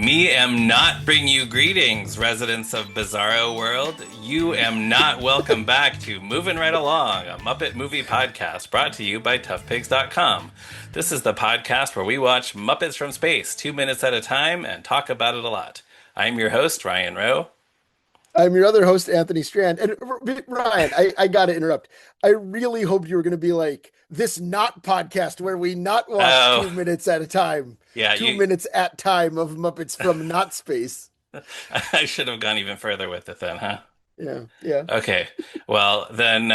Me am not bring you greetings, residents of Bizarro World. You am not welcome back to Movin' Right Along, a Muppet movie podcast brought to you by toughpigs.com. This is the podcast where we watch Muppets from Space 2 minutes at a time and talk about it a lot. I'm your host, Ryan Rowe. I'm your other host, Anthony Strand. And Ryan, I got to interrupt. I really hoped you were going to be like this not podcast where we not watch Oh, 2 minutes at a time, yeah, two you. minutes at time of Muppets from not space. I should have gone even further with it then, huh? Yeah, yeah. Okay. Well, then,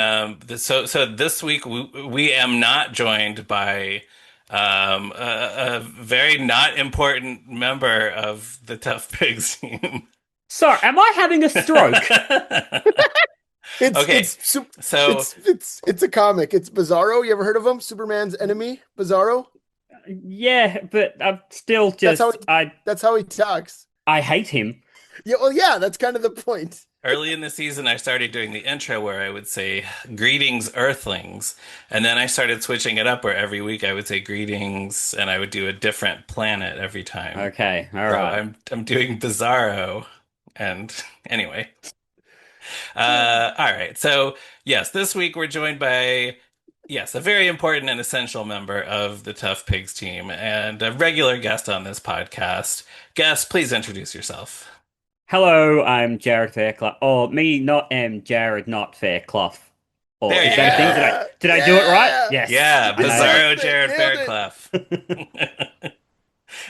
so this week we am not joined by a very not important member of the Tough Pigs team. Sorry, am I having a stroke? It's Okay, it's su- so it's a comic. It's Bizarro. You ever heard of him? Superman's enemy, Bizarro. Yeah, but I'm still That's how just that's how he talks. I hate him. Yeah, well, yeah, that's kind of the point. early in the season, I started doing the intro where I would say "Greetings, Earthlings," and then I started switching it up where every week I would say "Greetings," and I would do a different planet every time. Okay, all So right. I'm doing Bizarro, and anyway. All right. So, yes, this week we're joined by, yes, a very important and essential member of the Tough Pigs team and a regular guest on this podcast. Guest, please introduce yourself. Hello, I'm Jarrod Fairclough. Oh, me, not Jarrod, not Fairclough. Or There is you that a thing? go. Did I do it right? Yeah. Yes, Yeah, I Bizarro Perfect. Jarrod Nailed it. Fairclough.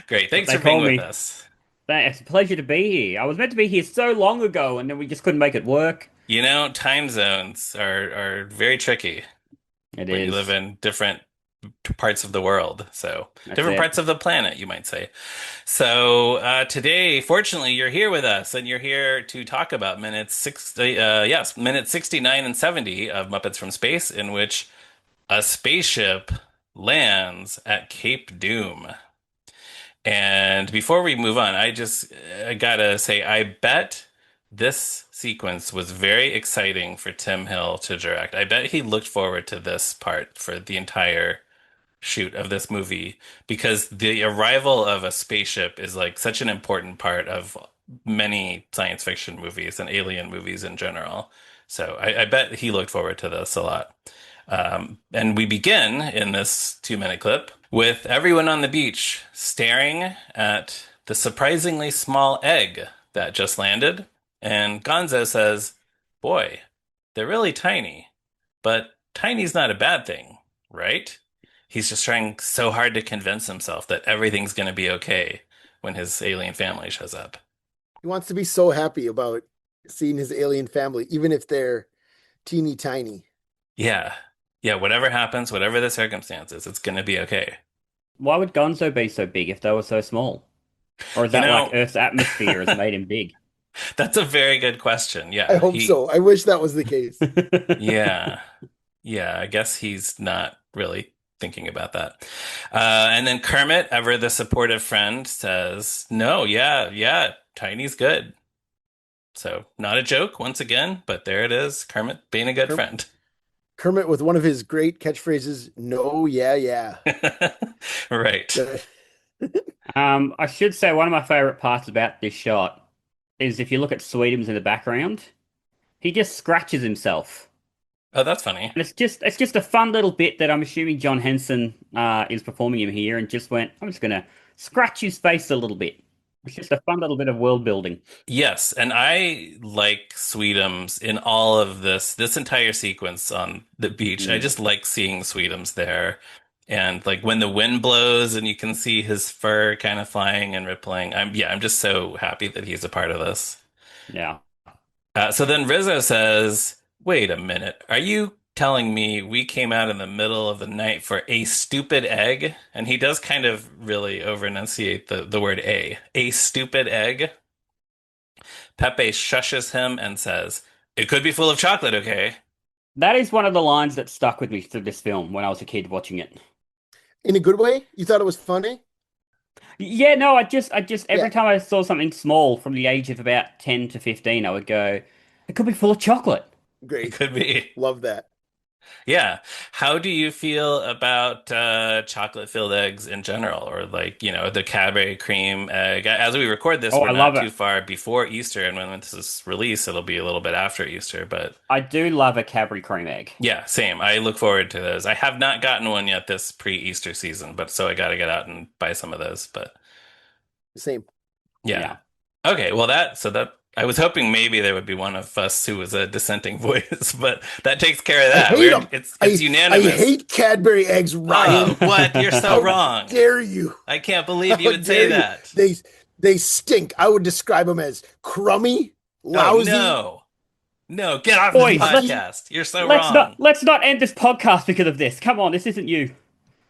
Great. But Thanks they for being call with me. us. It's a pleasure to be here. I was meant to be here so long ago, and then we just couldn't make it work. You know, time zones are very tricky It when you live is. in different parts of the world. So, That's different it. parts of the planet, you might say. So, today, fortunately, you're here with us and you're here to talk about minutes 69 and 70 of Muppets from Space, in which a spaceship lands at Cape Doom. And before we move on, I gotta say, I bet this sequence was very exciting for Tim Hill to direct. I bet he looked forward to this part for the entire shoot of this movie because the arrival of a spaceship is like such an important part of many science fiction movies and alien movies in general. So I bet he looked forward to this a lot. And we begin in this 2 minute clip with everyone on the beach staring at the surprisingly small egg that just landed. And Gonzo says, "Boy, they're really tiny, but tiny's not a bad thing, right?" He's just trying so hard to convince himself that everything's going to be okay when his alien family shows up. He wants to be so happy about seeing his alien family, even if they're teeny tiny. Yeah. Yeah, whatever happens, whatever the circumstances, it's going to be okay. Why would Gonzo be so big if they were so small? Or is You that like know, Earth's atmosphere has made him big? that's a very good question. I Yeah, hope so. I wish that was the case. yeah, yeah, I guess he's not really thinking about that. And then Kermit, ever the supportive friend, says, "No, yeah, yeah, Tiny's good." So, not a joke once again, but there it is. Kermit being a good Ker- friend. Kermit with one of his great catchphrases, "No, yeah, yeah." Right. That- I should say one of my favorite parts about this shot is if you look at Sweetums in the background, he just scratches himself. Oh, that's funny. And it's just a fun little bit that I'm assuming John Henson is performing him here and just went, I'm just gonna scratch his face a little bit. It's just a fun little bit of world building. Yes, and I like Sweetums in all of this entire sequence on the beach. I Mm. just like seeing Sweetums there. And like when the wind blows and you can see his fur kind of flying and rippling. I'm just so happy that he's a part of this. Yeah. So then Rizzo says, "Wait a minute. Are you telling me we came out in the middle of the night for a stupid egg?" And he does kind of really over enunciate the word a stupid egg. Pepe shushes him and says, "It could be full of chocolate, okay?" That is one of the lines that stuck with me through this film when I was a kid watching it. In a good way? You thought it was funny? Yeah, no, I just every Yeah, time I saw something small from the age of about 10 to 15, I would go, it could be full of chocolate. It great. could be. Love that. Yeah. How do you feel about chocolate-filled eggs in general, or like, the Cadbury cream egg? As we record this, Oh, we're I love not it. too far before Easter, and when this is released, it'll be a little bit after Easter. But I do love a Cadbury cream egg. yeah, same. I look forward to those. I have not gotten one yet this pre-Easter season, but so I got to get out and buy some of those. But Same. yeah. Yeah. Okay, well that I was hoping maybe there would be one of us who was a dissenting voice, but that takes care of I that. hate We're them. it's I unanimous. hate Cadbury eggs, Oh, Ryan. what? You're so How wrong. dare you? I can't believe you How would say dare you? that. They stink. I would describe them as crummy, Oh lousy, no. No, get off this Boys, yucky. podcast. You're so wrong. let's not end this podcast because of this. Come on, this isn't you.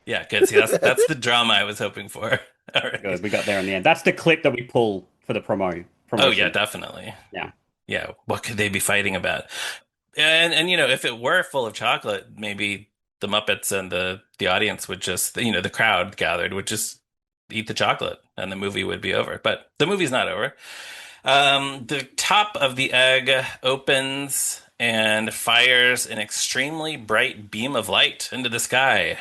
Yeah, good. See, that's the drama I was hoping for. All right. Good, we got there in the end. That's the clip that we pull for the Oh yeah, promotion. definitely. Yeah. Yeah, what could they be fighting about? And if it were full of chocolate, maybe the Muppets and the audience would just, the crowd gathered would just eat the chocolate and the movie would be over. But the movie's not over. The top of the egg opens and fires an extremely bright beam of light into the sky.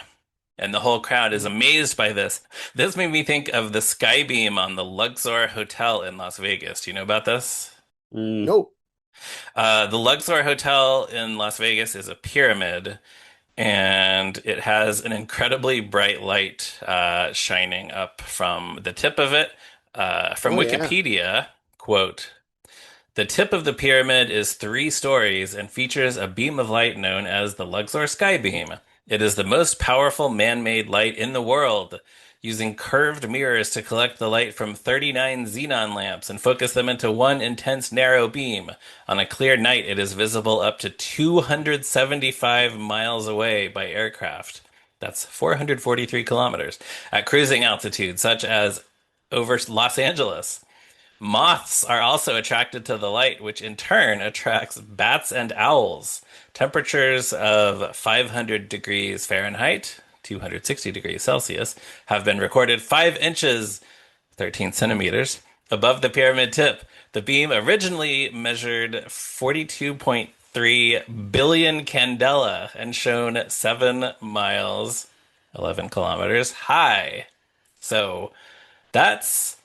And the whole crowd is amazed by this. This made me think of the Skybeam on the Luxor Hotel in Las Vegas. Do you know about this? Mm. No. The Luxor Hotel in Las Vegas is a pyramid, and it has an incredibly bright light shining up from the tip of it. From Oh yeah. Wikipedia, quote, the tip of the pyramid is 3 stories and features a beam of light known as the Luxor Skybeam. It is the most powerful man-made light in the world, using curved mirrors to collect the light from 39 xenon lamps and focus them into one intense narrow beam. On a clear night, it is visible up to 275 miles away by aircraft. That's 443 kilometers at cruising altitude, such as over Los Angeles. Moths are also attracted to the light, which in turn attracts bats and owls. Temperatures of 500 degrees Fahrenheit, 260 degrees Celsius, have been recorded 5 inches, 13 centimeters, above the pyramid tip. The beam originally measured 42.3 billion candela and shone 7 miles, 11 kilometers high. So that's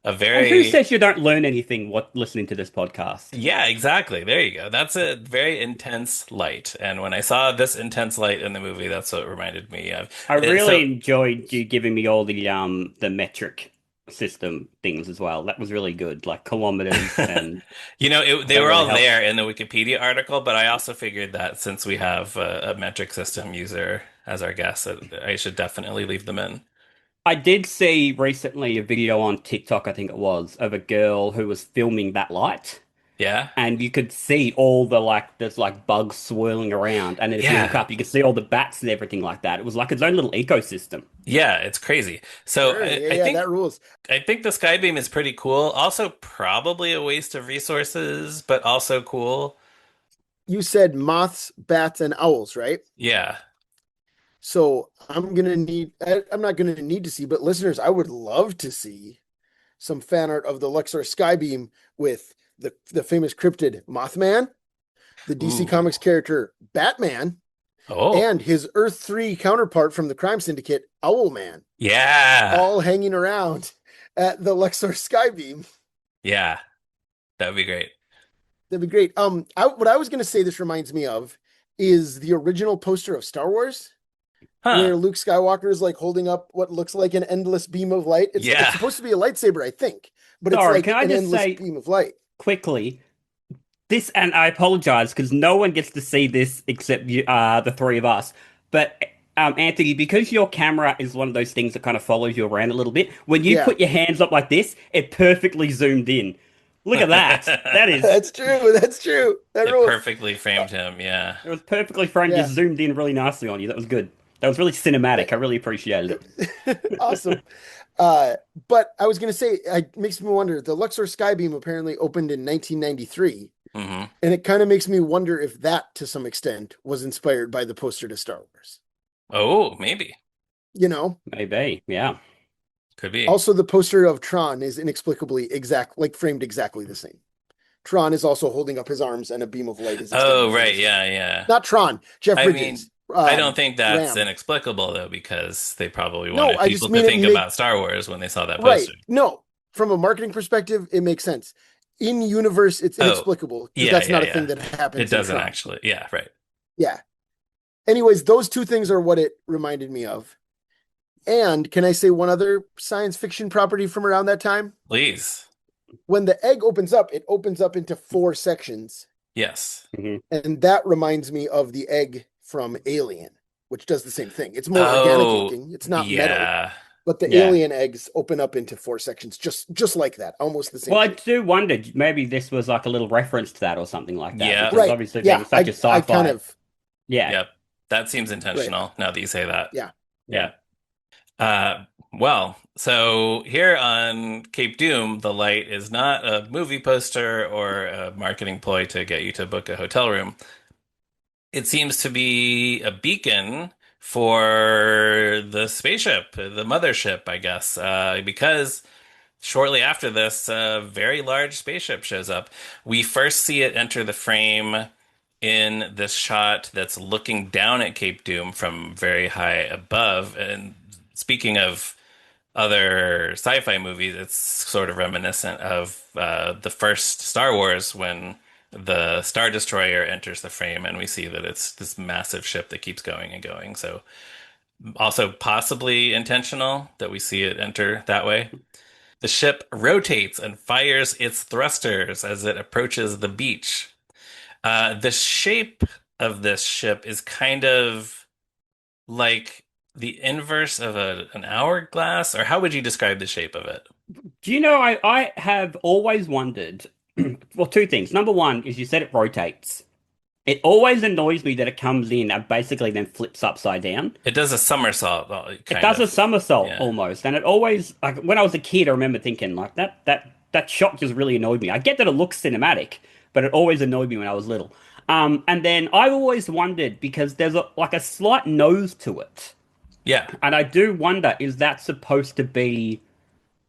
a And who very says you don't learn anything what listening to this podcast? yeah, exactly. There you go. That's a very intense light. And when I saw this intense light in the movie, that's what it reminded me of. I really So, enjoyed you giving me all the metric system things as well. That was really good, like kilometers, and they that were really all helped. there in the Wikipedia article, but I also figured that since we have a metric system user as our guest, that I should definitely leave them in. I did see recently a video on TikTok, I think it was, of a girl who was filming that light. Yeah? And you could see all there's like bugs swirling around. And then if you look Yeah. up, you could see all the bats and everything like that. It was like its own little ecosystem. Yeah, it's crazy. So Sure. Yeah, yeah, that rules. I think the Skybeam is pretty cool. Also, probably a waste of resources, but also cool. You said moths, bats, and owls, right? Yeah. So I'm not gonna need to see, but listeners, I would love to see some fan art of the Luxor Skybeam with the famous cryptid Mothman, the DC Ooh. Comics character Batman, Oh. and his Earth 3 counterpart from the crime syndicate, Owlman, Yeah. all hanging around at the Luxor Skybeam. Yeah. That would be great. That'd be great. What I was gonna say this reminds me of is the original poster of Star Wars, Huh. where Luke Skywalker is like holding up what looks like an endless beam of light. It's Yeah. supposed to be a lightsaber, I think, but it's Sorry, like can I an just endless say beam of light. quickly, this, and I apologize because no one gets to see this except you, the three of us. But Anthony, because your camera is one of those things that kind of follows you around a little bit, when you Yeah, put your hands up like this, it perfectly zoomed in. Look at that. That is, that's true. That's true. That It rules. perfectly framed him. Yeah. it was perfectly framed, Yeah, just zoomed in really nicely on you. That was good. That was really cinematic. I really appreciated awesome. Uh, but I was gonna say, it makes me wonder. The Luxor Skybeam apparently opened in 1993, Hmm. and it kind of makes me wonder if that, to some extent, was inspired by the poster to Star Wars. Oh, maybe. You know, it. Maybe, yeah. Could be. also the poster of Tron is inexplicably framed exactly the same. Tron is also holding up his arms and a beam of light is extending Oh, from right. his Yeah, hand. yeah. Not Tron, Jeff I mean, Bridges. I don't think that's Ram. inexplicable though, because they probably No, wanted I just people to mean it think make about Star Wars when they saw that right. poster. No, from a marketing perspective, it makes sense. In universe, it's Oh, inexplicable because yeah, that's yeah, not a yeah. thing that It happens in doesn't Tron. actually. Yeah, right. Yeah. Anyways, those two things are what it reminded me of. And can I say one other science fiction property from around that time? Please. When the egg opens up, it opens up into four sections. Yes. Mhm. And that reminds me of the egg from Alien, which does the same thing. It's more organic Oh, looking. It's not metal, yeah. but the Yeah. alien eggs open up into four sections, just like that, almost the same Well, I shape. do wonder maybe this was like a little reference to that or something like that, Yeah. because Right. obviously being Yeah. such a I kind sci-fi, of yeah. Yep. That seems right. intentional now that you say that. Yeah. Yeah. Yeah. Well, so here on Cape Doom, the light is not a movie poster or a marketing ploy to get you to book a hotel room. It seems to be a beacon for the spaceship, the mothership, I guess, because shortly after this, a very large spaceship shows up. We first see it enter the frame in this shot that's looking down at Cape Doom from very high above. And speaking of other sci-fi movies, it's sort of reminiscent of the first Star Wars when the Star Destroyer enters the frame and we see that it's this massive ship that keeps going and going. So also possibly intentional that we see it enter that way. The ship rotates and fires its thrusters as it approaches the beach. The shape of this ship is kind of like the inverse of an hourglass, or how would you describe the shape of it? Do you know, I have always wondered, well, two things. Number one is you said it rotates. It always annoys me that it comes in and basically then flips upside down. It does a somersault, It kind does a of. somersault Yeah. almost, and it always like when I was a kid, I remember thinking like that shot just really annoyed me. I get that it looks cinematic, but it always annoyed me when I was little. And then I've always wondered because there's a slight nose to it, Yeah. and I do wonder is that supposed to be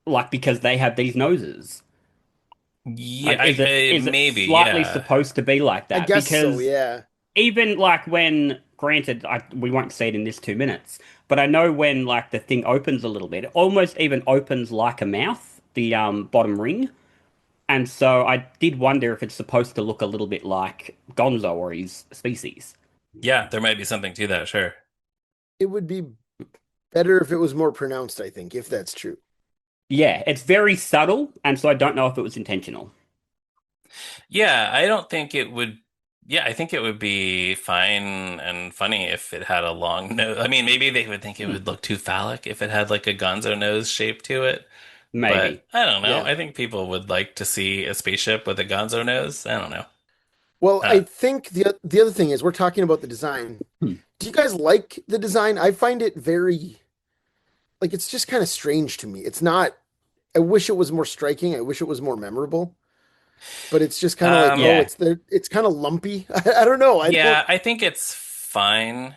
like because they have these noses? Yeah, Like, is it maybe, slightly yeah. supposed to be like I that? guess so, Because yeah. even like when, granted, we won't see it in this 2 minutes, but I know when like the thing opens a little bit, it almost even opens like a mouth, the bottom ring. And so I did wonder if it's supposed to look a little bit like Gonzo or his species. Yeah, there might be something to that, sure. It would be better if it was more pronounced, I think, if that's true. Yeah, it's very subtle, and so I don't know if it was intentional. Yeah, I don't think it would. Yeah, I think it would be fine and funny if it had a long nose. I mean, maybe they would think it Hmm, would look too phallic if it had like a gonzo nose shape to it. But maybe. I don't know. Yeah. I think people would like to see a spaceship with a gonzo nose. I don't know. Well, Uh, I think the other thing is we're talking about the design. Hmm. Do you guys like the design? I find it very like it's just kind of strange to me. It's not I wish it was more striking. I wish it was more memorable, but it's just kind of like, oh, Yeah. it's there. It's kind of lumpy. I don't know. I don't. yeah, I think it's fine.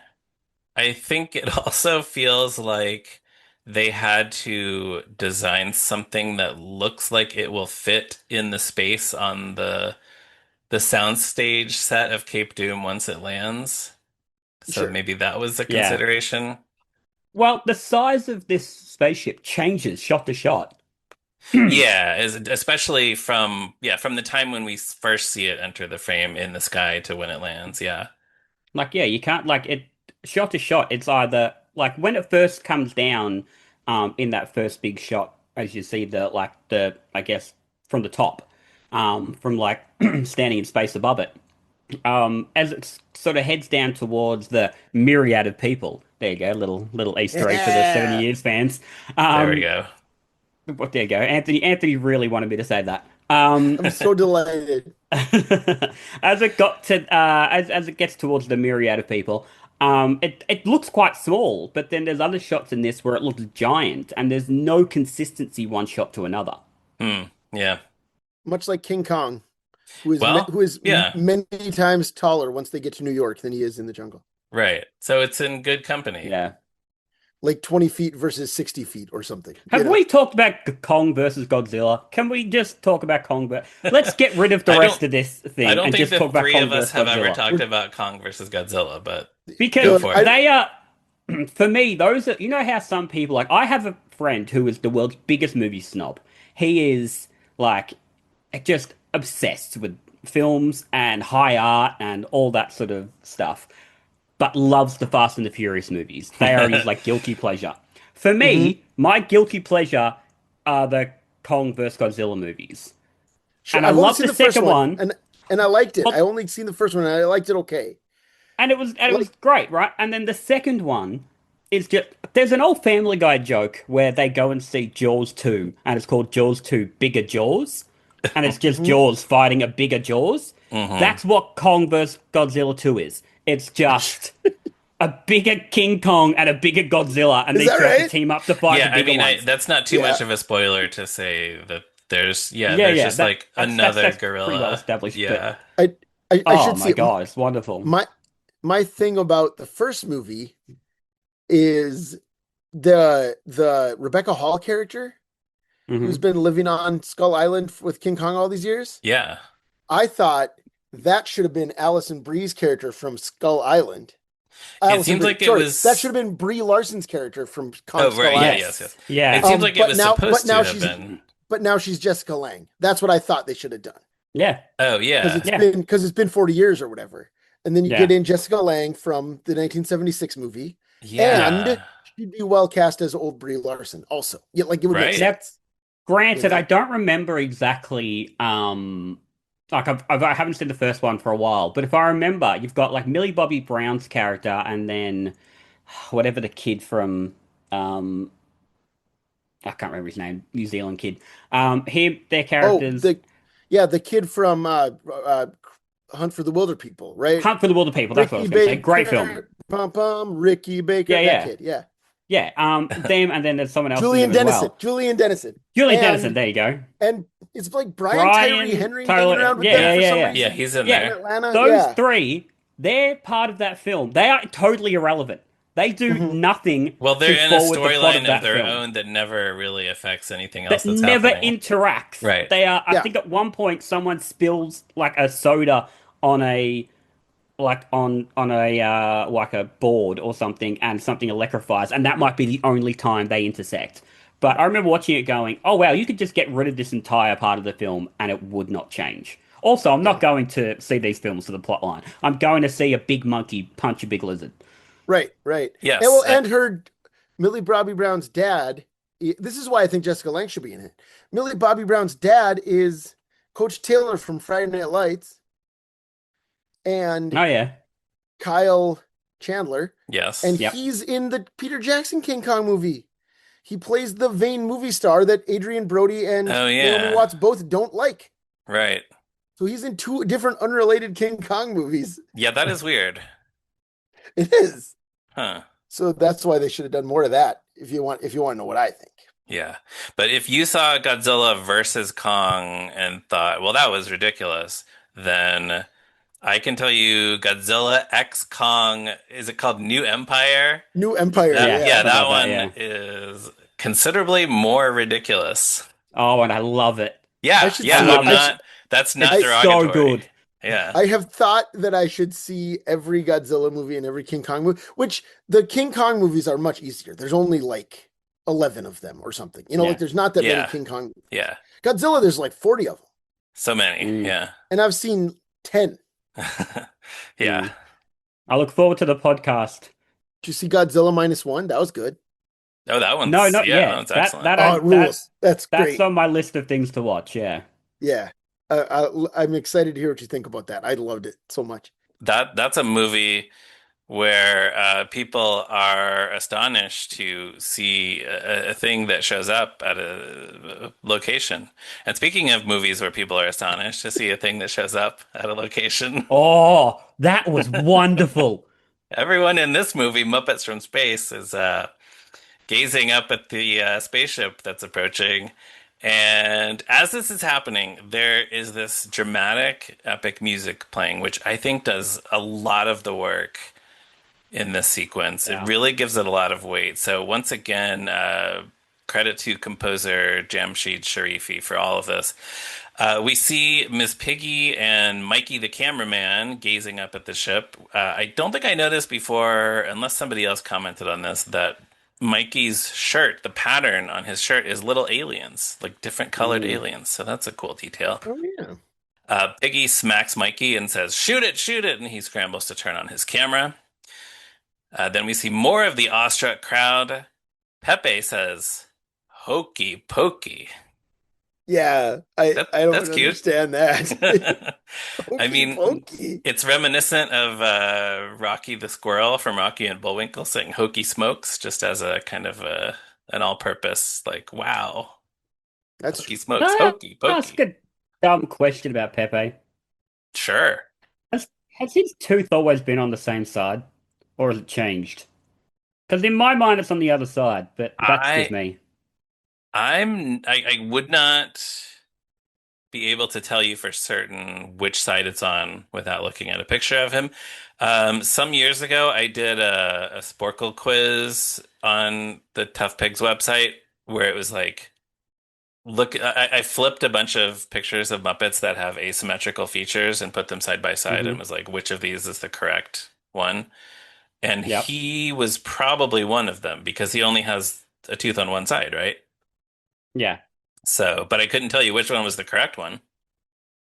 I think it also feels like they had to design something that looks like it will fit in the space on the soundstage set of Cape Doom once it lands. So Sure. maybe that was a Yeah. consideration. Well, the size of this spaceship changes shot to shot. Yeah, especially from the time when we first see it enter the frame in the sky to when it lands. Yeah. Like, yeah, you can't like it shot to shot. It's either like when it first comes down, in that first big shot, as you see the I guess from the top, from like standing in space above it. As it sort of heads down towards the myriad of people. There you go, little Easter egg for the 70 Yeah. years fans. There we Um, go. but there you go. Anthony really wanted me to say that. I'm so delighted. As it got to as it gets towards the myriad of people, it looks quite small, but then there's other shots in this where it looks giant, and there's no consistency one shot to another. Yeah. Much like King Kong, who is Well, yeah, many times taller once they get to New York than he is in the jungle. right. So it's in good company. Yeah. like 20 feet versus 60 feet or something, you Have know? we talked about Kong versus Godzilla? Can we just talk about Kong? Let's get rid of the I rest don't of this I thing don't and think just the talk about three Kong of us versus have ever Godzilla. talked about Kong versus Godzilla, but go Because for it. they are, for me, those are, you know how some people, like, I have a friend who is the world's biggest movie snob. He is, like, just obsessed with films and high art and all that sort of stuff, but loves the Fast and the Furious movies. They are his, like, guilty pleasure. For Hmm. me, my guilty pleasure are the Kong vs. Godzilla movies. Sure. And I I've only love seen the the first second one one. and I liked it. I Well, only seen the first one and I liked it okay. and it was Like, great, right? And then the second one is just there's an old Family Guy joke where they go and see Jaws 2, and it's called Jaws 2 Bigger Jaws, and it's just mhm. Jaws fighting a bigger Jaws. Hmm. That's what Kong vs. Godzilla 2 is. It's just a bigger King Kong and a bigger Godzilla, and Is these that two have to right? team up to fight the Yeah, I bigger mean, ones. that's not too Yeah. much of a spoiler to say that Yeah, there's yeah, just like another that's pretty well gorilla. established. But Yeah. I I oh should my see it. God, it's wonderful. My my thing about the first movie is the Rebecca Hall character who's Hmm. been living on Skull Island with King Kong all these years. Yeah. I thought that should have been Allison Brie's character from Skull Island. It Allison seems Brie, like it sorry, that was should have been Brie Larson's character from Kong Oh, Skull right. Yeah, Island. yes, yes. Yes, It yeah, seems like it was But supposed to now have she's been. Jessica Lange. That's what I thought they should have done yeah, Oh, because yeah. yeah, it's been 40 years or whatever. And then you get yeah. in Jessica Lange from the 1976 movie, and Yeah. she'd be well cast as old Brie Larson. Also, yeah, like it would make Right? Now, sense, you granted, I know. don't remember exactly. Like I haven't seen the first one for a while, but if I remember, you've got like Millie Bobby Brown's character, and then whatever the kid from um, I can't remember his name, New Zealand kid. Their Oh, characters the kid from Hunt for the Wilder People, right? Hunt for the Wilder People. That's what I was Ricky going to say. Great film. Baker, pom pom, Ricky Baker, Yeah, that yeah, kid, yeah. yeah. Them, and then there's someone else in them as well. Julian Dennison, Julian Dennison. and There you go. it's like Brian Tyree Brian, Henry hanging Tyler. around with Yeah, them yeah, Yeah. for yeah, some yeah. Yeah, reason he's in Yeah, in there. Atlanta. those Yeah. three, they're part of that film. They are totally irrelevant. They do Hmm. nothing Well, to they're in a forward the plot of storyline of that their film. own that never really affects anything else That that's never happening. interacts. Right. They are. I Yeah. think at one point someone spills like a soda on a on a like a board or something, and something electrifies, and that might be the only time they intersect. But I remember watching it going, oh wow, you could just get rid of this entire part of the film and it would not change. Also, I'm not Yeah. going to see these films for the plot line. I'm going to see a big monkey punch a big lizard. Right, right. And Yes. well, and her Millie Bobby Brown's dad. This is why I think Jessica Lange should be in it. Millie Bobby Brown's dad is Coach Taylor from Friday Night Lights and Oh yeah. Kyle Chandler, Yes. and Yep. he's in the Peter Jackson King Kong movie. He plays the vain movie star that Adrian Brody and Oh, Naomi yeah. Watts both don't like. Right. So he's in two different unrelated King Kong movies. Yeah, that is weird. It is. Huh. So that's why they should have done more of that if you want to know what I think. Yeah. But if you saw Godzilla versus Kong and thought, well, that was ridiculous, then I can tell you Godzilla X Kong, is it called New Empire? New Empire, Yeah, Yeah, yeah. something that like that, one yeah. is considerably more ridiculous. Oh, and I love it. I Yeah, should I yeah, see it. love I'm it. not, that's not It's so derogatory. good. Yeah. I have thought that I should see every Godzilla movie and every King Kong movie, which the King Kong movies are much easier. There's only like 11 of them or something. You know, like Yeah. there's not that many Yeah. King Kong. Yeah. Godzilla, there's like 40 of them, So many. Mm, Yeah. and I've seen 10. Yeah. mm. I look forward to the podcast. Did you see Godzilla -1? That was good. Oh, that No, one's, not yeah, that yet. one's excellent. Oh, it That rules. That's that's great. on my list of things to watch. Yeah. Yeah. I'm excited to hear what you think about that. I loved it so much. That's a movie where people are astonished to see a thing that shows up at a location. And speaking of movies where people are astonished to see a thing that shows up at a location, Oh, that was wonderful. everyone in this movie, Muppets from Space, is gazing up at the spaceship that's approaching. And as this is happening, there is this dramatic, epic music playing, which I think does a lot of the work in this sequence. It Yeah. really gives it a lot of weight. So once again, credit to composer Jamshid Sharifi for all of this. We see Miss Piggy and Mikey the cameraman gazing up at the ship. I don't think I noticed before, unless somebody else commented on this, that Mikey's shirt, the pattern on his shirt is little aliens, like different colored Mm. aliens. So that's a cool detail. Oh yeah. Piggy smacks Mikey and says, shoot it, and he scrambles to turn on his camera. Then we see more of the awestruck crowd. Pepe says, hokey pokey. Yeah, I That I that's don't cute. understand that. I Hokey mean, pokey. it's reminiscent of Rocky the Squirrel from Rocky and Bullwinkle saying hokey smokes, just as a kind of an all-purpose, like, wow, That's hokey true. smokes, Can hokey I ask pokey. a dumb question about Pepe? Sure. Has his tooth always been on the same side, or has it changed? Because in my mind, it's on the other side, but that's just I me. I would not be able to tell you for certain which side it's on without looking at a picture of him. Some years ago, I did a Sporkle quiz on the Tough Pigs website where it was like, look, I flipped a bunch of pictures of Muppets that have asymmetrical features and put them side by side and Hmm. was like, which of these is the correct one? And Yep. he was probably one of them because he only has a tooth on one side, right? Yeah. So, but I couldn't tell you which one was the correct one.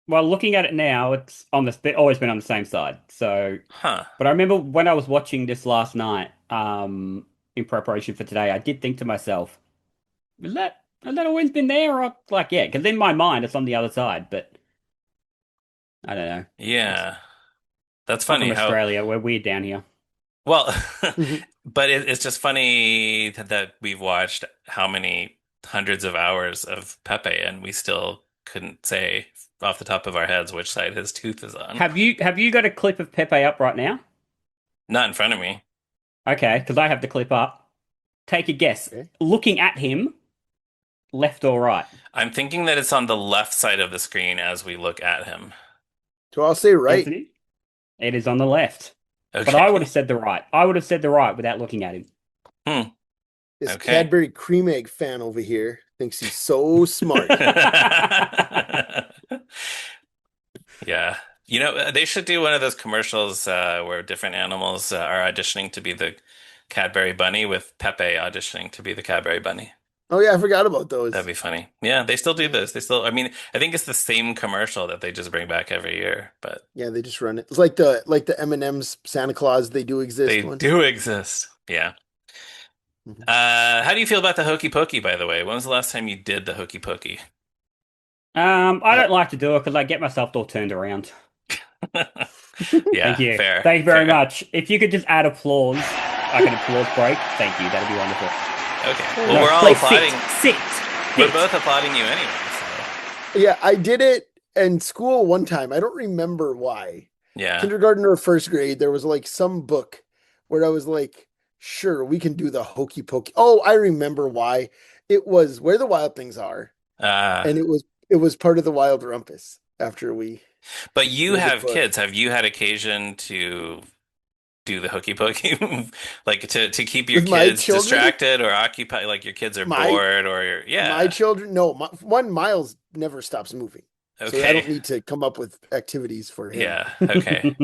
Well, looking at it now, it's always been on the same side. So, Huh. but I remember when I was watching this last night, in preparation for today, I did think to myself, has that always been there? Or like, yeah, because in my mind, it's on the other side, but I don't know. It's, Yeah. That's I'm funny from how, Australia. We're weird down here. well, Mhm. but it's just funny that we've watched how many hundreds of hours of Pepe and we still couldn't say off the top of our heads which side his tooth is on. Have you got a clip of Pepe up right now? Not in front of me. Okay, because I have the clip up. Take a guess. Okay. Looking at him, left or right? I'm thinking that it's on the left side of the screen as we look at him. So I'll say right. Anthony? It is on the left. But I would have Okay. said the right. I would have said the right without looking at him. Hmm. This Okay. Cadbury cream egg fan over here thinks he's so smart. Yeah. You know, they should do one of those commercials where different animals are auditioning to be the Cadbury bunny with Pepe auditioning to be the Cadbury bunny. Oh yeah, I forgot about That'd those. be funny. Yeah, they still do Yeah. this. They still, I mean, I think it's the same commercial that they just bring back every year, but Yeah, they just run it. It's like the M&M's Santa Claus, they do exist they one. do exist. Yeah. Mhm. How do you feel about the hokey pokey, by the way? When was the last time you did the hokey pokey? I Uh, don't like to do it because I get myself all turned around. Thank Yeah, you. fair, Thank you very fair. much. If you could just add applause, like an applause break, thank you. That'd be wonderful. Okay. oh Well, No, we're yeah. all please sit, applauding. sit, We're sit. both applauding you anyway, so Yeah, I did it in school one time. I don't remember why. yeah. Kindergarten or first grade, there was like some book where I was like, sure, we can do the hokey pokey. Oh, I remember why. It was Where the Wild Things Are, Uh, and it was part of the Wild Rumpus after we but you read the have book. kids. Have you had occasion to do the hooky pokey, like to keep your With my kids children, distracted or occupied, like your kids are my bored or my yeah. children, no, one Miles never stops moving. So I Okay. don't need to come up with activities for him. Yeah. Okay.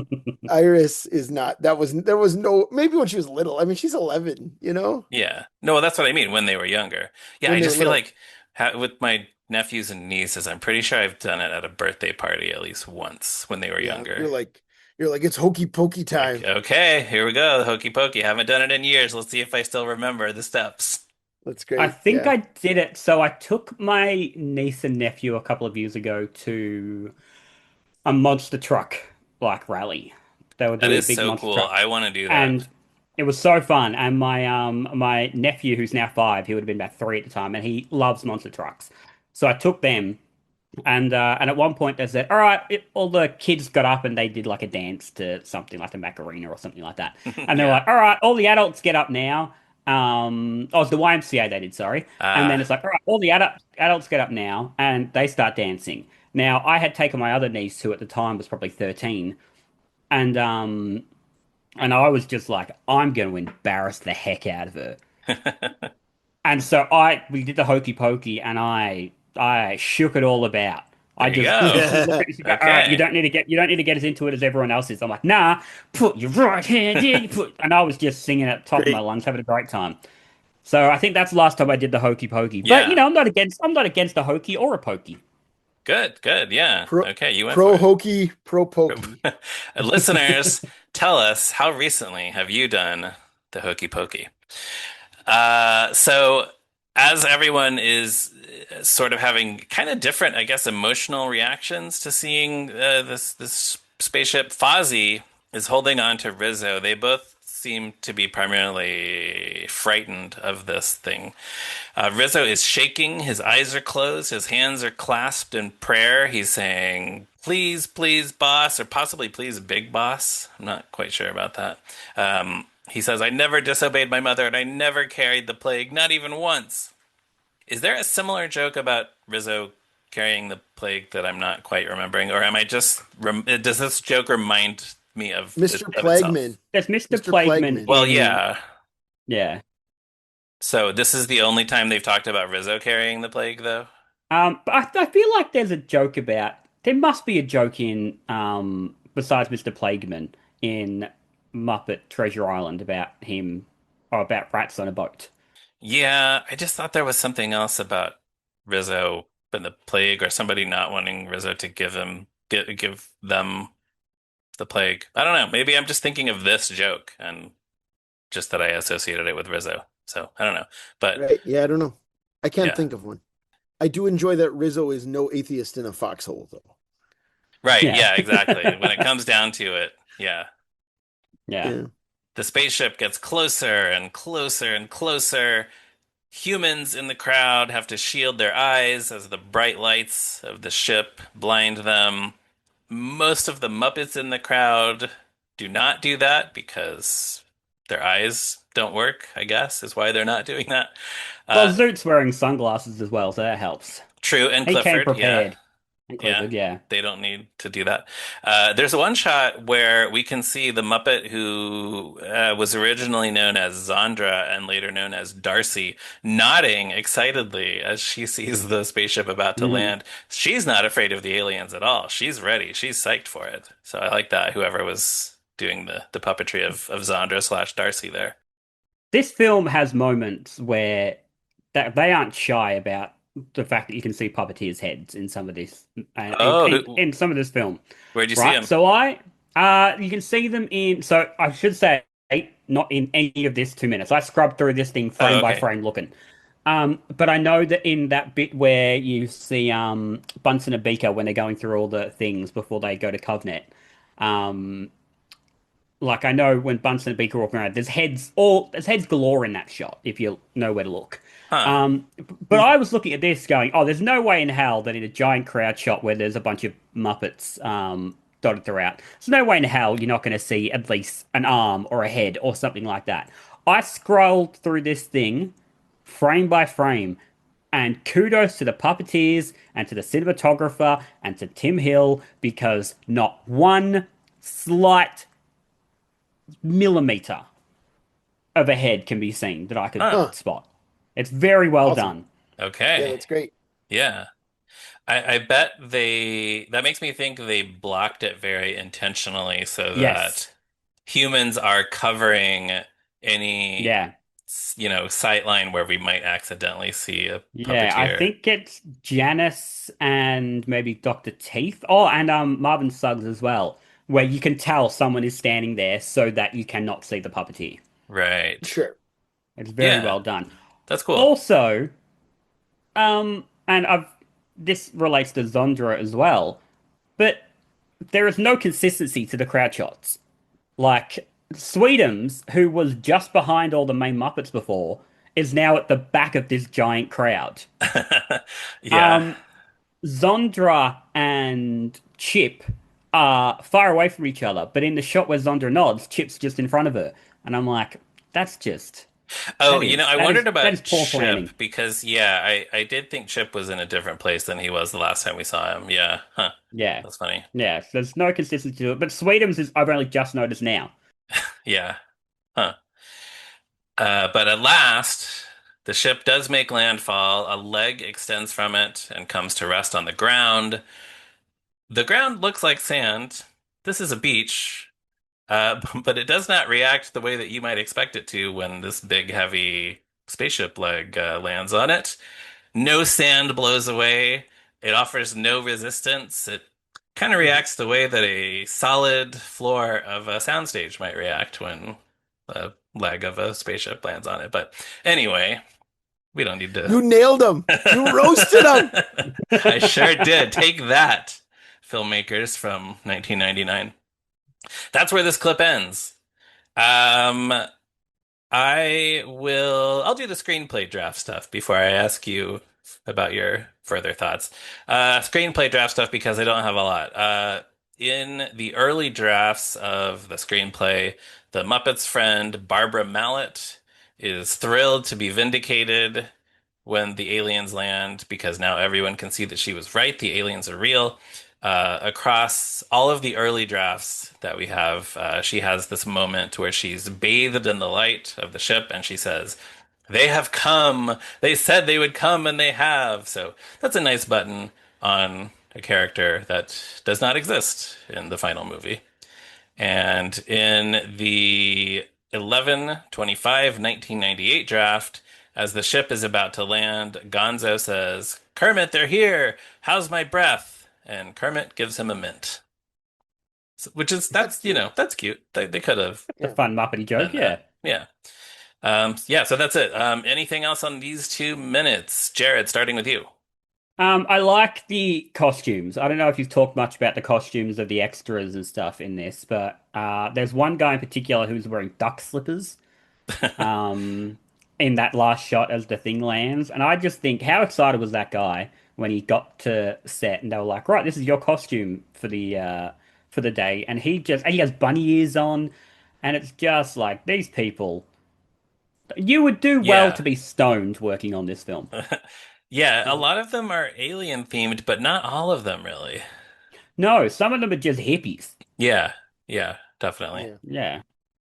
Iris is not, there was no, maybe when she was little. I mean, she's 11, Yeah. No, well, that's what I mean when they were younger. Yeah, when I they were just feel little. like with my nephews and nieces, I'm pretty sure I've done it at a birthday party at least once when they were Yeah, younger. you're like, it's hokey pokey Like, time. okay, here we go, the hokey pokey. Haven't done it in years. Let's see if I still remember the steps. That's I great. think Yeah. I did it. So I took my niece and nephew a couple of years ago to a monster truck like rally. They were That doing a is big so monster cool. truck, I want to do that. and it was so fun. And my nephew, who's now 5, he would have been about 3 at the time, and he loves monster trucks. So I took them, and at one point they said, "All right," all the kids got up and they did like a dance to something like a Macarena or something like that. And they were Yeah. like, "All right, all the adults get up now." Oh, it's the YMCA they did, sorry. And then Ah, it's like, "All right, all the adults get up now," and they start dancing. Now I had taken my other niece, who at the time was probably 13, and And I was just like, I'm going to embarrass the heck out of her. And so we did the hokey pokey, and I shook it all about. There I you just she'd look go. at me, she'd go, all right, Okay. you don't need to get as into it as everyone else is. I'm like, nah, put your right hand in, and I was just singing at the top of my Great. lungs, having a great time. So I think that's the last time I did the hokey pokey. But Yeah. I'm not against a hokey or a pokey. Good. Good. Yeah. Pro Okay. You went for pro it. hokey, pro pokey. Listeners, tell us how recently have you done the hokey pokey? So as everyone is sort of having kind of different, I guess, emotional reactions to seeing this spaceship, Fozzie is holding on to Rizzo. They both seem to be primarily frightened of this thing. Rizzo is shaking, his eyes are closed, his hands are clasped in prayer. He's saying, "Please, please, boss," or possibly "Please, big boss." I'm not quite sure about that. He says, "I never disobeyed my mother and I never carried the plague, not even once." Is there a similar joke about Rizzo carrying the plague that I'm not quite remembering? Or am I just, does this joke remind me Mr. of itself? Plagueman. There's Mr. Mr. Plagueman Plagueman. Well, in, yeah. yeah. So this is the only time they've talked about Rizzo carrying the plague, though? But I feel like there must be a joke in, besides Mr. Plagueman in Muppet Treasure Island about him, or about rats on a boat. Yeah, I just thought there was something else about Rizzo and the plague, or somebody not wanting Rizzo to give them the plague. I don't know. Maybe I'm just thinking of this joke and just that I associated it with Rizzo. So I don't know. But Right. Yeah, I don't know. I can't yeah, think of one. I do enjoy that Rizzo is no atheist in a foxhole, though. right. Yeah. Yeah, exactly. When it comes down to it, yeah, Yeah. Yeah. the spaceship gets closer and closer and closer. Humans in the crowd have to shield their eyes as the bright lights of the ship blind them. Most of the Muppets in the crowd do not do that because their eyes don't work, I guess, is why they're not doing that. Well, Uh, Zoot's wearing sunglasses as well, so that helps. True, and He came Clifford, yeah. prepared. And Yeah, Clifford, yeah. they don't need to do that. There's one shot where we can see the Muppet who was originally known as Zandra and later known as Darcy nodding excitedly as she sees the spaceship about to Hmm. land. She's not afraid of the aliens at all. She's ready. She's psyched for it. So I like that, whoever was doing the puppetry of Zandra slash Darcy there. This film has moments where that they aren't shy about the fact that you can see puppeteers' heads in some of this, Oh, in some of this film, where'd you see right? him? You can see them in. So I should say, not in any of this 2 minutes. I scrubbed through this thing Oh, frame by okay. frame looking. But I know that in that bit where you see Bunsen and Beaker when they're going through all the things before they go to Covenant, um, like I know when Bunsen and Beaker walk around, there's heads galore in that shot if you know where to look. Huh. But I was looking at this going, oh, there's no way in hell that in a giant crowd shot where there's a bunch of Muppets dotted throughout, there's no way in hell you're not going to see at least an arm or a head or something like that. I scrolled through this thing frame by frame, and kudos to the puppeteers and to the cinematographer and to Tim Hill because not one slight millimeter of a head can be seen that I could Huh. Huh. spot. It's very well Awesome. done. Yeah, Okay. that's great. Yeah. I bet that makes me think they blocked it very intentionally so Yes. that humans are covering any, Yeah. sight line where we might accidentally see a Yeah. I puppeteer. think it's Janice and maybe Dr. Teeth. Oh, and Marvin Suggs as well, where you can tell someone is standing there so that you cannot see the puppeteer. Right. Sure. It's very Yeah, well done. that's cool. Also, and I've this relates to Zondra as well, but there is no consistency to the crowd shots. Like Sweetums, who was just behind all the main Muppets before, is now at the back of this giant crowd. Yeah. Um, Zondra and Chip are far away from each other, but in the shot where Zondra nods, Chip's just in front of her, and I'm like, that's just Oh, I wondered that about is poor Chip planning. because, yeah, I did think Chip was in a different place than he was the last time we saw him. Yeah. Huh. Yeah, That's funny. yeah. There's no consistency to it, but Sweetums is I've only just noticed now. Yeah. Huh. But at last, the ship does make landfall. A leg extends from it and comes to rest on the ground. The ground looks like sand. This is a beach, but it does not react the way that you might expect it to when this big, heavy spaceship leg lands on it. No sand blows away. It offers no resistance. It kind of reacts the way that a solid floor of a soundstage might react when a leg of a spaceship lands on it. But anyway, we don't need to. You nailed him. You roasted him. I sure did. Take that, filmmakers from 1999. That's where this clip ends. Um, I'll do the screenplay draft stuff before I ask you about your further thoughts. Screenplay draft stuff because I don't have a lot. In the early drafts of the screenplay, the Muppets friend Barbara Mallet is thrilled to be vindicated when the aliens land because now everyone can see that she was right. The aliens are real. Across all of the early drafts that we have, she has this moment where she's bathed in the light of the ship and she says, "They have come. They said they would come and they have." So that's a nice button on a character that does not exist in the final movie. And in the 11/25/1998 draft, as the ship is about to land, Gonzo says, "Kermit, they're here. How's my breath?" And Kermit gives him a mint. Which is That's cute. that's cute. They could have The Yeah. fun Muppety done joke, yeah. that. Yeah. Yeah, so that's it. Anything else on these 2 minutes? Jared, starting with you. I like the costumes. I don't know if you've talked much about the costumes of the extras and stuff in this, but there's one guy in particular who's wearing duck slippers um, in that last shot as the thing lands. And I just think, how excited was that guy when he got to set and they were like, right, this is your costume for the day. And he has bunny ears on, and it's just like these people. You would do well Yeah. to be stoned working on this film. Yeah, a Mhm. lot of them are alien themed, but not all of them really. No, some of them are just hippies. Yeah, yeah, definitely. Yeah. Yeah.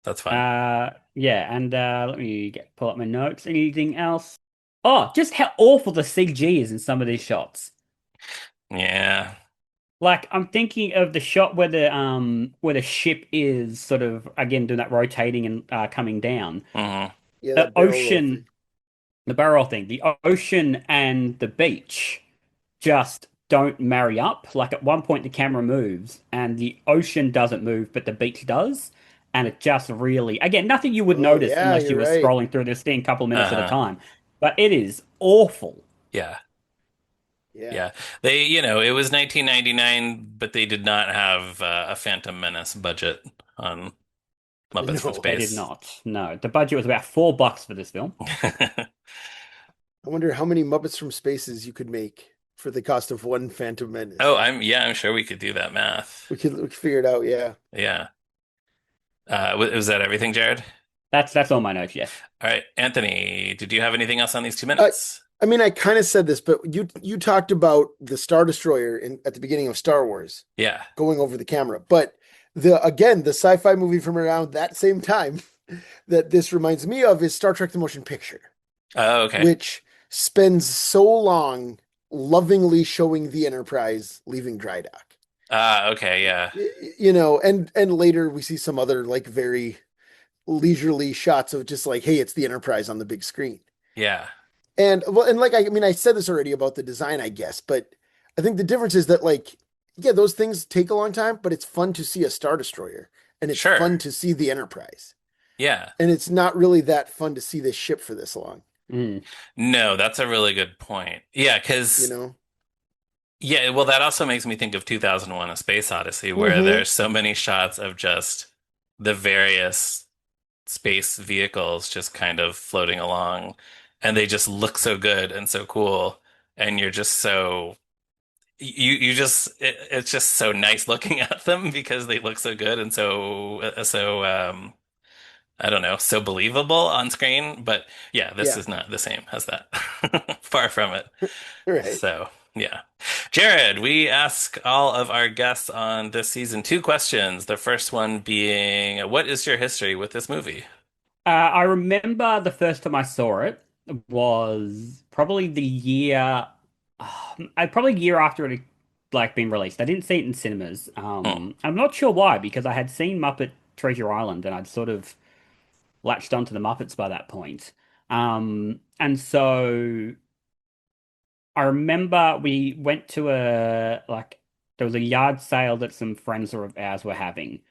That's fun. Yeah, and let me pull up my notes. Anything else? Oh, just how awful the CG is in some of these shots. Yeah. Like I'm thinking of the shot where the ship is sort of again doing that rotating and coming down. Hmm. Yeah, The that barrel roll ocean, thing. the barrel thing, the ocean and the beach just don't marry up. Like at one point the camera moves and the ocean doesn't move, but the beach does. And it just really, again, nothing you would Oh notice yeah, unless you you're were right. scrolling through this thing a couple of minutes at a Uh-huh. time. But it is awful. Yeah. Yeah. Yeah. It was 1999, but they did not have a Phantom Menace budget on Muppets from No. They did Space. not. No, the budget was about $4 for this film. I wonder how many Muppets from Spaces you could make for the cost of one Phantom Oh, Menace. I'm sure we could do that math. We could figure it out, yeah. Yeah. Was that everything, Jared? That's all my notes. Yes. All right, Anthony, did you have anything else on these two Uh, minutes? I mean, I kind of said this, but you talked about the Star Destroyer at the beginning of Star Wars Yeah. going over the camera, but the sci-fi movie from around that same time that this reminds me of is Star Trek: The Motion Picture, Oh, okay. which spends so long lovingly showing the Enterprise leaving dry dock. Okay, yeah. And later we see some other like very leisurely shots of just like, hey, it's the Enterprise on the big screen. Yeah. And well, and like I mean, I said this already about the design, I guess, but I think the difference is that like, yeah, those things take a long time, but it's fun to see a Star Destroyer and it's Sure. fun to see the Enterprise. Yeah. And it's not really that fun to see this ship for this long, Mm. No, that's a really good point. Yeah, you 'cause know? yeah, well, that also makes me think of 2001: A Space Odyssey, where Mm-hmm. there's so many shots of just the various space vehicles just kind of floating along, and they just look so good and so cool, and you're just so you just it's just so nice looking at them because they look so good and so I don't know, so believable on screen. But yeah, this Yeah, is not the same as that. Far from it. right. So. Yeah. Jared, we ask all of our guests on this season two questions. The first one being, what is your history with this movie? I remember the first time I saw it was probably probably a year after it had like been released. I didn't see it in cinemas. Hmm. I'm not sure why because I had seen Muppet Treasure Island and I'd sort of latched onto the Muppets by that point. And so I remember we went to there was a yard sale that some friends of ours were having.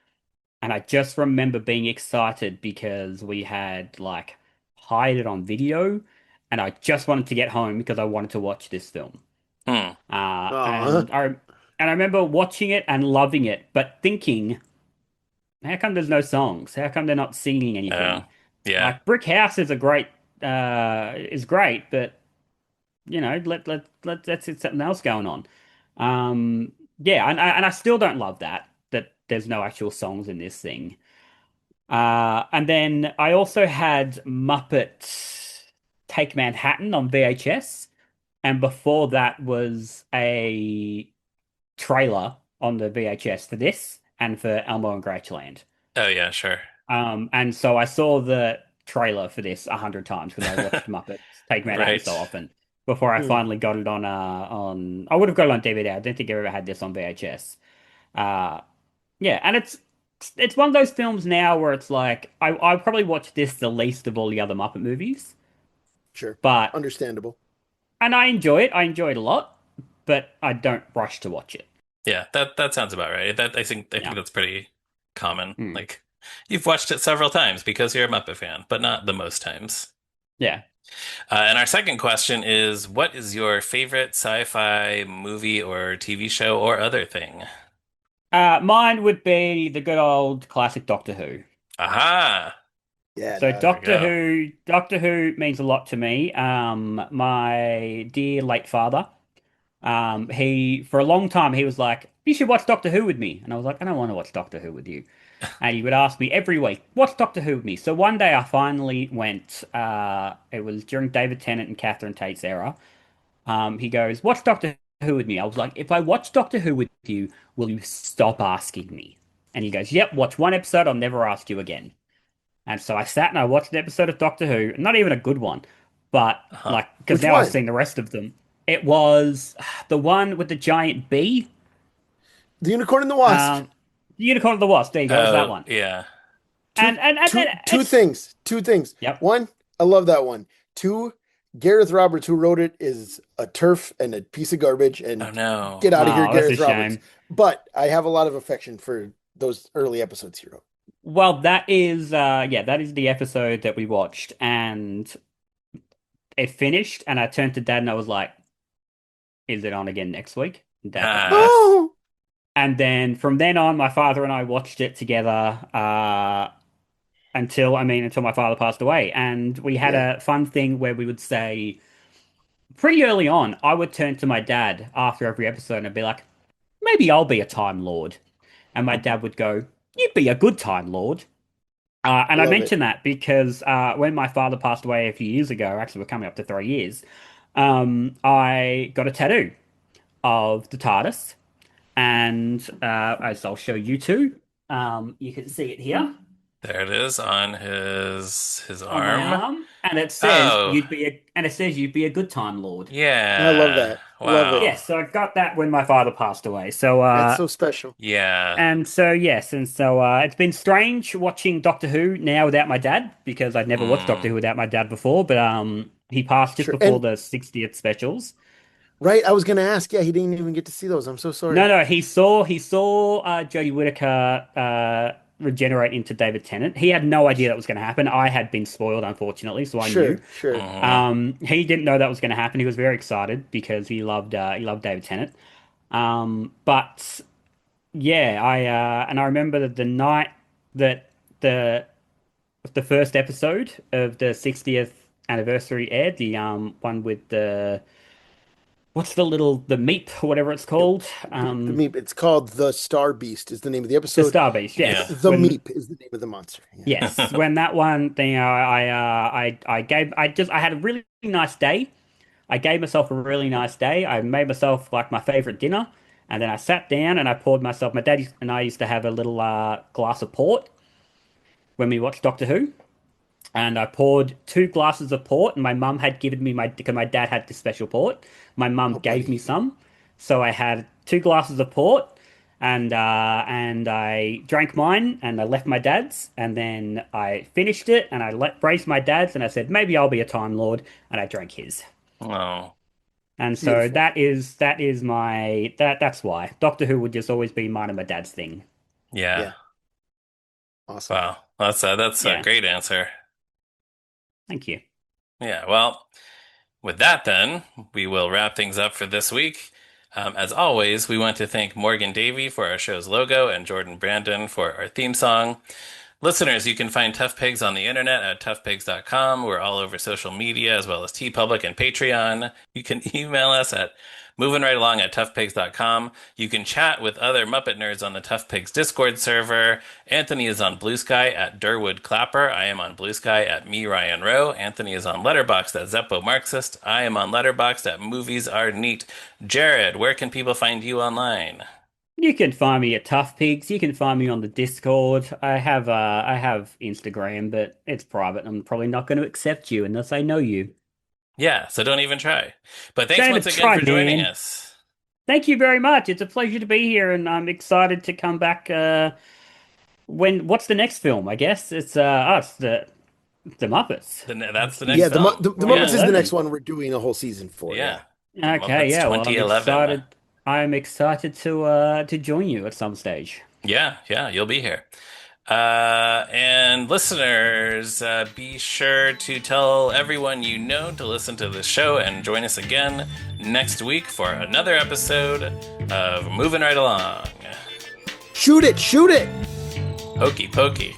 And I just remember being excited because we had like hired it on video and I just wanted to get home because I wanted to watch this film. Hmm. Uh, Aw. and I and I remember watching it and loving it, but thinking, how come there's no songs? How come they're not singing Oh, anything? yeah. Like Brick House is a great is great, but let's get something else going on. Yeah, and I still don't love that there's no actual songs in this thing. And then I also had Muppet Take Manhattan on VHS, and before that was a trailer on the VHS for this and for Elmo and Grouchland. Oh, yeah, sure. And so I saw the trailer for this 100 times because I watched Muppets Take Manhattan Right. so often before I Hmm. finally got it on. I would have got it on DVD. I don't think I ever had this on VHS. Uh, yeah, and it's one of those films now where it's like I probably watch this the least of all the other Muppet movies, Sure. but Understandable. and I enjoy it. I enjoy it a lot, but I don't rush to watch it. Yeah, that sounds about right. That I think Yeah. that's pretty common. Mm. Like you've watched it several times because you're a Muppet fan, but not the most times. Yeah. And our second question is, what is your favorite sci-fi movie or TV show or other thing? Mine would be the good old classic Doctor Who. Yeah, Aha! So dog. There we go. Doctor Who means a lot to me. My dear late father, he for a long time he was like, "You should watch Doctor Who with me," and I was like, "I don't want to watch Doctor Who with you." And he would ask me every week, "Watch Doctor Who with me." So one day I finally went. It was during David Tennant and Catherine Tate's era. He goes, "Watch Doctor Who with me." I was like, "If I watch Doctor Who with you, will you stop asking me?" And he goes, "Yep, watch one episode. I'll never ask you again." And so I sat and I watched an episode of Doctor Who, not even a good one, but Uh-huh. like because Which now I've one? seen the rest of them. It was the one with the giant bee, The Unicorn and the Wasp. um, the Unicorn of the Wasp. There you go, it was that Oh, one. yeah. And then Two it's things. Two things. yep. One, I love that one. Two, Gareth Roberts, who wrote it, is a turf and a piece of garbage. Oh And no. get out of here, Oh, that's a Gareth Roberts. shame. But I have a lot of affection for those early episodes he wrote. Well, that is yeah, that is the episode that we watched, and it finished, and I turned to Dad and I was like, "Is it on again next week?" And Dad's like, Ah, "Yes." Oh, And then from then on, my father and I watched it together. Until my father passed away. And we had yeah. a fun thing where we would say, pretty early on, I would turn to my dad after every episode and I'd be like, maybe I'll be a Time Lord. And my dad would go, you'd be a good Time Lord. I And I love it. mention that because when my father passed away a few years ago, actually, we're coming up to 3 years, I got a tattoo of the TARDIS. And as I'll show you two, you can see it here. there it is on his On my arm. arm, and Oh, it says you'd be a good time lord. I love yeah. that. Love it. Wow. Yes, so I got that when my father passed away. So That's so special. Yeah. and so yes, and so it's been strange watching Doctor Who now without my dad because I'd never watched Doctor Hmm. Who without my dad before, but he passed just Sure. before And the 60th specials. right, I was gonna ask. Yeah, he didn't even get to see those. I'm so No, sorry. no, he saw Jodie Whittaker regenerate into David Tennant. He had no idea that was going to happen. I had been spoiled, unfortunately, so I knew. Sure, sure. Hmm. He didn't know that was going to happen. He was very excited because he loved David Tennant. But yeah, I remember that the night that the the first episode of the 60th anniversary aired, the one with the what's the Meep or whatever it's It- called, the Meep. It's called The Star Beast. Is the name of the the episode. Star Beast. Yeah. Yes, The Meep is the name of the monster. Yeah. yes, when that one thing, I had a really nice day. I gave myself a really nice day. I made myself like my favorite dinner, and then I sat down and I poured myself. My and I used to have a little glass of port when we watched Doctor Who, and I poured 2 glasses of port. And my mum had given me because my dad had this special port. My mum Oh, gave buddy. me some, so I had 2 glasses of port, and I drank mine, and I left my dad's, and then I finished it, and I braced my dad's, and I said maybe I'll be a Time Lord, and I drank his. Oh, And so Beautiful. that is my that's why Doctor Who would just always be mine and my dad's thing. yeah. Yeah. Awesome. Wow. That's a Yeah, great answer. thank you. Yeah. Well, with that, then, we will wrap things up for this week. As always, we want to thank Morgan Davy for our show's logo and Jordan Brandon for our theme song. Listeners, you can find Tough Pigs on the internet at toughpigs.com. We're all over social media as well as TeePublic and Patreon. You can email us at movinrightalong at toughpigs.com. You can chat with other Muppet nerds on the Tough Pigs Discord server. Anthony is on Blue Sky at Durwood Clapper. I am on Blue Sky at me, Ryan Rowe. Anthony is on Letterboxd at Zeppo Marxist. I am on Letterboxd at Movies Are Neat. Jarrod, where can people find you online? You can find me at Tough Pigs. You can find me on the Discord. I have Instagram, but it's private. I'm probably not going to accept you unless I know you. Yeah, so don't even try. But thanks Don't once even again try, for joining man. us. Thank you very much. It's a pleasure to be here, and I'm excited to come back. What's the next film? I guess it's the Muppets. That's the next Yeah, film. the Muppets is Yeah. the next 2011. one we're doing a whole season for. Yeah. Yeah. The Okay, Muppets yeah. Well, I'm 2011. excited. I'm excited to join you at some stage. Yeah, you'll be here. And listeners, be sure to tell everyone you know to listen to the show and join us again next week for another episode of Moving Right Along. Shoot it! Shoot it! Hokey pokey.